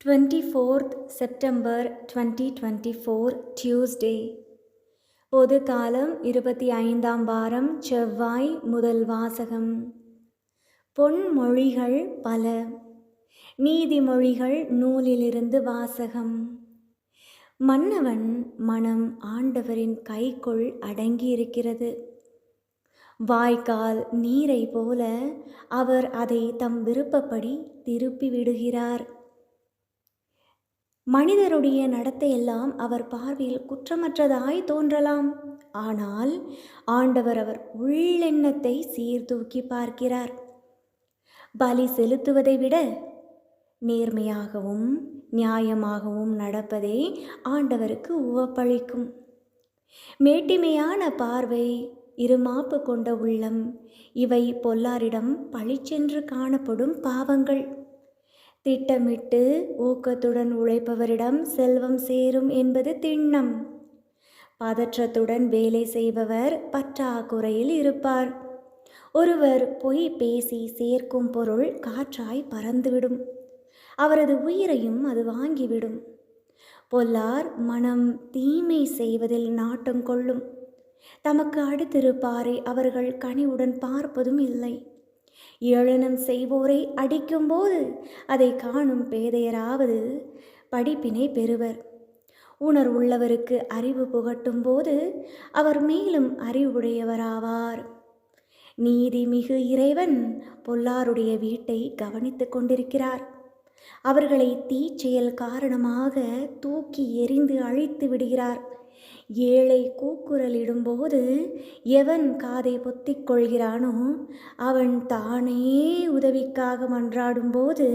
24th September 2024 Tuesday. பொது காலம் 25ஆம் வாரம் செவ்வாய். முதல் வாசகம். பொன்மொழிகள் பல. நீதிமொழிகள் நூலிலிருந்து வாசகம். மன்னவன் மனம் ஆண்டவரின் கைக்குள் அடங்கியிருக்கிறது. வாய்க்கால் நீரை போல அவர் அதை தம் விருப்பப்படி திருப்பி விடுகிறார். மனிதருடைய நடத்தையெல்லாம் அவர் பார்வையில் குற்றமற்றதாய் தோன்றலாம். ஆனால் ஆண்டவர் அவர் உள்ளெண்ணத்தை சீர்தூக்கி பார்க்கிறார். பலி செலுத்துவதை விட நேர்மையாகவும் நியாயமாகவும் நடப்பதே ஆண்டவருக்கு உவப்பளிக்கும். மேட்டிமையான பார்வை, இருமாப்பு கொண்ட உள்ளம், இவை பொல்லாரிடம் பழிச்சென்று காணப்படும் பாவங்கள். திட்டமிட்டு ஊக்கத்துடன் உழைப்பவரிடம் செல்வம் சேரும் என்பது திண்ணம். பதற்றத்துடன் வேலை செய்பவர் பற்றாக்குறையில் இருப்பார். ஒருவர் பொய் பேசி சேர்க்கும் பொருள் காற்றாய் பறந்துவிடும். அவரது உயிரையும் அது வாங்கிவிடும். பொல்லார் மனம் தீமை செய்வதில் நாட்டம் கொள்ளும். தமக்கு அடுத்திருப்பாரை அவர்கள் கனிவுடன் பார்ப்பதும் இல்லை. ஏளனம் செய்வோரை அடிக்கும்போது அதை காணும் பேதையராவது படிப்பினை பெறுவர். உணர்வுள்ளவருக்கு அறிவு புகட்டும் போது அவர் மேலும் அறிவுடையவராவார். நீதிமிகு இறைவன் பொல்லாருடைய வீட்டை கவனித்து கொண்டிருக்கிறார். அவர்களை தீச்செயல் காரணமாக தூக்கி எறிந்து அழித்து விடுகிறார். ஏழை கூக்குரலிடும்போது எவன் காதை பொத்திக் கொள்கிறானோ அவன் தானே உதவிக்காக மன்றாடும்போது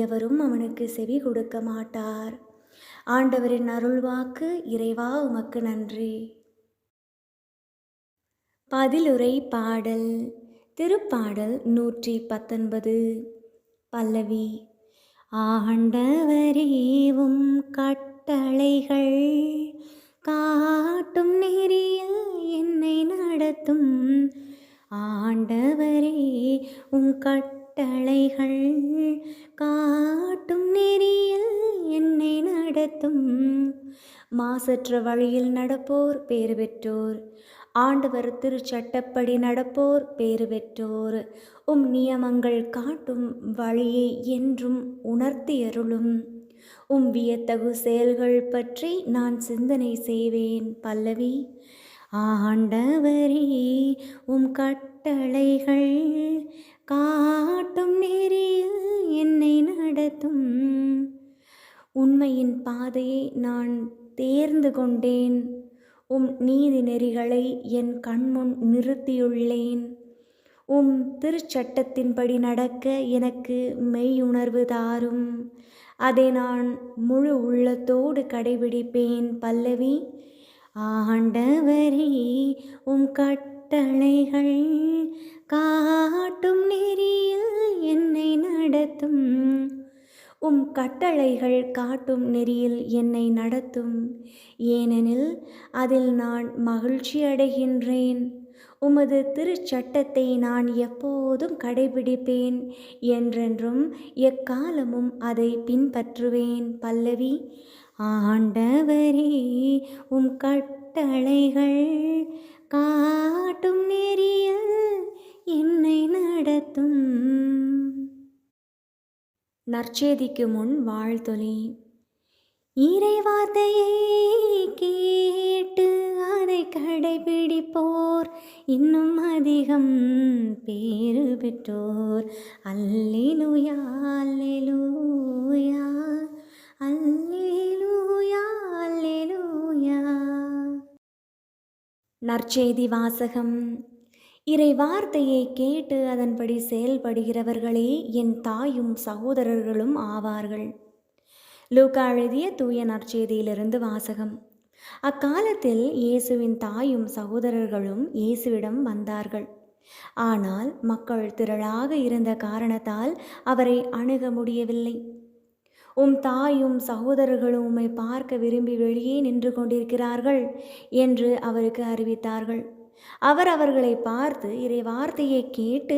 எவரும் அவனுக்கு செவி கொடுக்க மாட்டார். ஆண்டவரின் அருள்வாக்கு. இறைவா உமக்கு நன்றி. பதிலுரை பாடல். திருப்பாடல் 119. பல்லவி. ஆண்டவரே உம் கட்டளைகள் காட்டும் நெறியில் என்னை நடத்தும். ஆண்டவரே உம் கட்டளைகள் காட்டும் நெறியில் என்னை நடத்தும். மாசற்ற வழியில் நடப்போர் பேறு பெற்றோர். ஆண்டவர் திருச்சட்டப்படி நடப்போர் பேறு பெற்றோர். உம் நியமங்கள் காட்டும் வழியை என்றும் உணர்த்தியருளும். உம் வியத்தகு செயல்கள் பற்றி நான் சிந்தனை செய்வேன். பல்லவி. ஆண்டவரே உம் கட்டளைகள் காட்டும் நெறியில் என்னை நடத்தும். உண்மையின் பாதையை நான் தேர்ந்து கொண்டேன். உம் நீதி நெறிகளை என் கண்முன் நிறுத்தியுள்ளேன். உம் திருச்சட்டத்தின்படி நடக்க எனக்கு மெய்யுணர்வு தாரும். அதை நான் முழு உள்ளத்தோடு கடைபிடிப்பேன். பல்லவி. ஆண்டவரே உம் கட்டளைகள் காட்டும் நெறியில் என்னை நடத்தும். உம் கட்டளைகள் காட்டும் நெறியில் என்னை நடத்தும். ஏனெனில் அதில் நான் மகிழ்ச்சி அடைகின்றேன். உமது திருச்சட்டத்தை நான் எப்போதும் கடைபிடிப்பேன். என்றென்றும் எக்காலமும் அதை பின்பற்றுவேன். பல்லவி. ஆண்டவரே உம் கட்டளைகள் காட்டும் நெறியில் என்னை நடத்தும். நற்செய்திக்கு முன் வாழ்த்தொலி. இறைவார்த்தையை கேட்டு அதை கடைபிடிப்போர் இன்னும் அதிகம் பேறு பெற்றோர். அல்லேலூயா அல்லேலூயா அல்லேலூயா அல்லேலூயா. நற்செய்தி வாசகம். இறை வார்த்தையை கேட்டு அதன்படி செயல்படுகிறவர்களே என் தாயும் சகோதரர்களும் ஆவார்கள். லூக்கா எழுதிய தூய நற்செய்தியிலிருந்து வாசகம். அக்காலத்தில் இயேசுவின் தாயும் சகோதரர்களும் இயேசுவிடம் வந்தார்கள். ஆனால் மக்கள் திரளாக இருந்த காரணத்தால் அவரை அணுக முடியவில்லை. உம் தாயும் சகோதரர்களும் உம்மை பார்க்க விரும்பி வெளியே நின்று கொண்டிருக்கிறார்கள் என்று அவருக்கு அறிவித்தார்கள். அவர் அவர்களை பார்த்து, இறை வார்த்தையை கேட்டு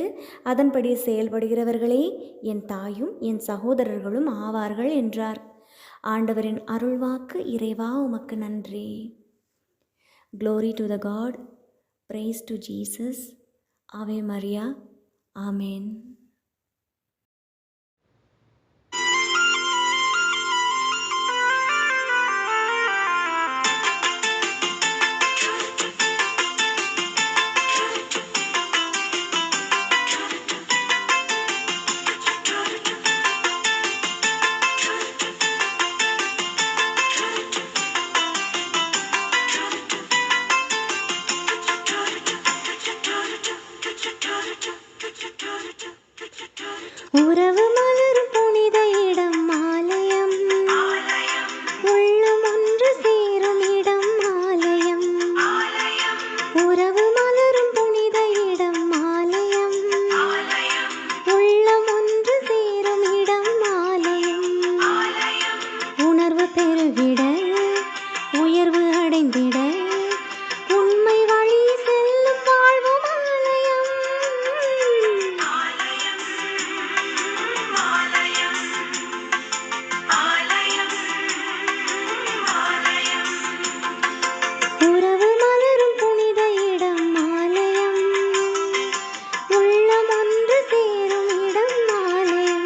அதன்படி செயல்படுகிறவர்களே என் தாயும் என் சகோதரர்களும் ஆவார்கள் என்றார். ஆண்டவரின் அருள்வாக்கு. இறைவா உமக்கு நன்றி. Glory to the God. Praise to Jesus. Ave Maria. Amen. உறவு மலரும் புனித இடம் ஆலயம், உள்ளம் ஒன்று சேரும் இடம் ஆலயம். உறவு மலரும் புனித இடம் ஆலயம், உள்ளம் ஒன்று சேரும் இடம் ஆலயம். உணர்வு பெருகிட உயர்வு அடைந்திட உண்மை வழி செல்லும் வாழ்வும் ஆலயம். உறவு மலரும் புனித இடம் ஆலயம், உள்ளம் ஒன்று சேரும் இடம் ஆலயம்.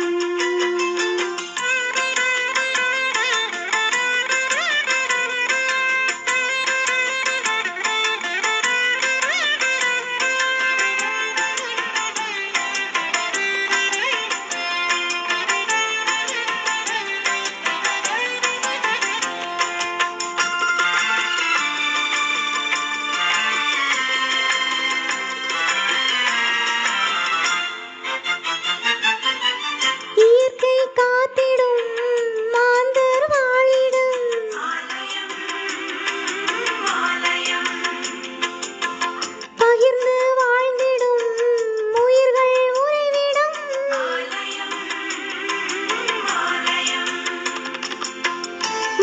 இயற்கை காத்திடும் மாந்தர் வாழிடம், பகிர்ந்து வாழ்ந்திடும் உயிர்கள் உறைவிடம்.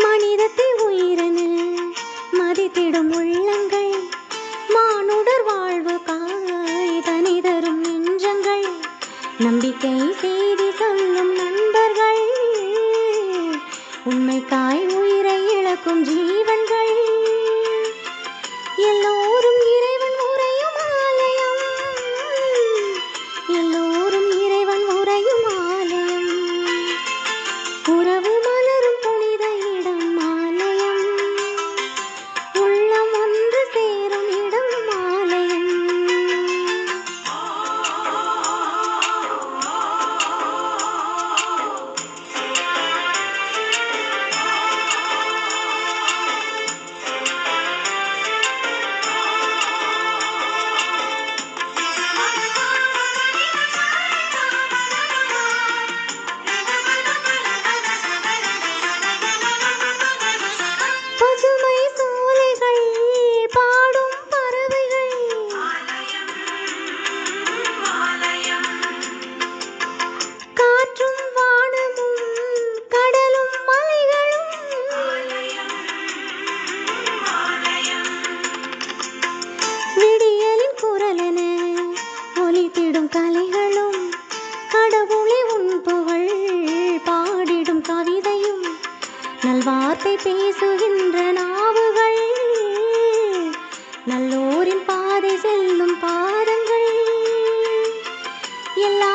மனிதத்தை உயிரென மதித்திடும் உள்ளங்கள், மானுடர் வாழ்வு காய் தனி தரும் நெஞ்சங்கள், நம்பிக்கை செய்தி சொல்லும் நண்பர்கள், உண்மைக்காய் உயிரை இழக்கும் ஜீவன்கள், எல்லோரும் இறைவன் உறையும் ஆலயம், எல்லோரும் இறைவன் உறையும் ஆலயம். உறவு மலரும் புனித இடம் ஆலயம், உள்ளம் ஒன்று சேரும் இடம் ஆலயம். பசுமை சோலைகள் பாடும் பறவைகள், காற்றும் வானமும் கடலும் மலைகளும், விடியலின் குரலென ஒலித்திடும் கலைகளும், கடவுளை உன் புகழ் பாடிடும் கவிதையும், நல்வார்த்தை பேசுகின்ற நாவுகள், நல்லோரின் பாதை செல்லும் பாதங்கள், எல்லா